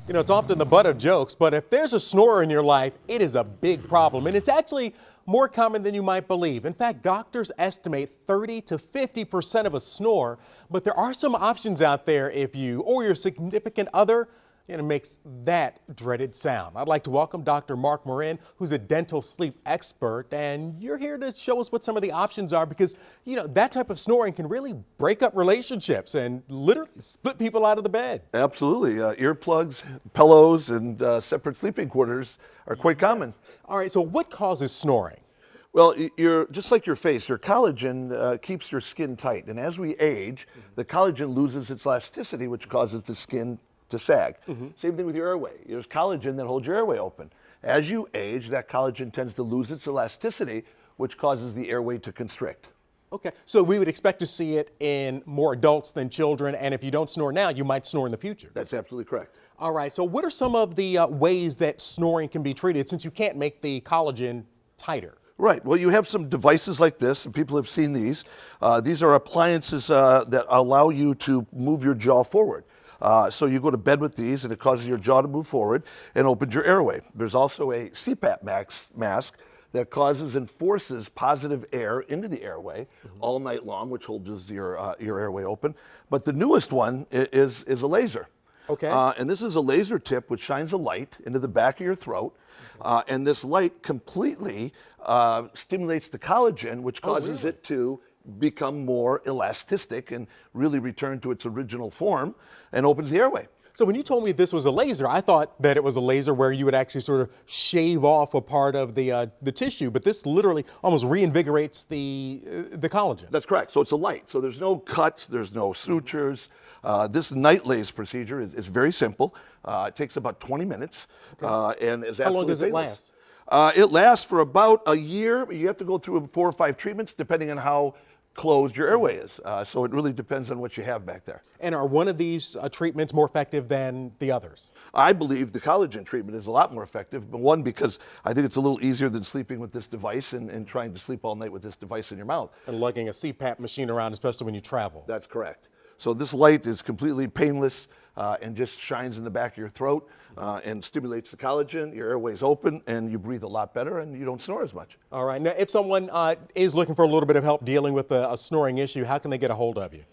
You know, it's often the butt of jokes, but if there's a snorer in your life, it is a big problem. And it's actually more common than you might believe. In fact, doctors estimate 30 to 50% of us snore, but there are some options out there if you or your significant other makes that dreaded sound. I'd like to welcome Dr. Mark Morin, who's a dental sleep expert, and you're here to show us what some of the options are because, that type of snoring can really break up relationships and literally split people out of the bed. Absolutely. Earplugs, pillows, and separate sleeping quarters are quite common. All right, so what causes snoring? Well, you're just like your face. Your collagen keeps your skin tight, and as we age, the collagen loses its elasticity, which causes the skin to sag. Same thing with your airway. There's collagen that holds your airway open. As you age, that collagen tends to lose its elasticity, which causes the airway to constrict. Okay, so we would expect to see it in more adults than children, and if you don't snore now, you might snore in the future. That's absolutely correct. All right, so what are some of the ways that snoring can be treated since you can't make the collagen tighter? Right. Well, you have some devices like this, and people have seen these. These are appliances that allow you to move your jaw forward. So you go to bed with these, and it causes your jaw to move forward and opens your airway. There's also a CPAP mask that causes and forces positive air into the airway all night long, which holds your airway open. But the newest one is a laser. Okay. And this is a laser tip which shines a light into the back of your throat. And this light completely stimulates the collagen, which causes it to become more elastic and really return to its original form and opens the airway. So when you told me this was a laser, I thought that it was a laser where you would actually sort of shave off a part of the tissue, but this literally almost reinvigorates the collagen. That's correct. So it's a light. So there's no cuts, there's no sutures. This night laser procedure is very simple. It takes about 20 minutes and is absolutely How long does it painless. last? It lasts for about a year. You have to go through 4 or 5 treatments depending on how closed your airway is. So it really depends on what you have back there. And are one of these treatments more effective than the others? I believe the collagen treatment is a lot more effective. One, because I think it's a little easier than sleeping with this device and trying to sleep all night with this device in your mouth. And lugging a CPAP machine around, especially when you travel. That's correct. So this light is completely painless and just shines in the back of your throat and stimulates the collagen. Your airway's open and you breathe a lot better and you don't snore as much. All right. Now, if someone is looking for a little bit of help dealing with a snoring issue, how can they get a hold of you?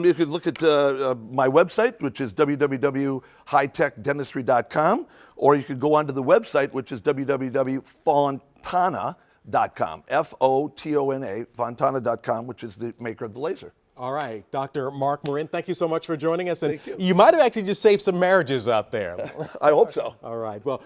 You could look at my website, which is www.hightechdentistry.com, or you could go onto the website, which is www.fontana.com, F-O-T-O-N-A, fontana.com, which is the maker of the laser. All right, Dr. Mark Morin, thank you so much for joining us. And Thank you. You might have actually just saved some marriages out there. I hope so. All right, well.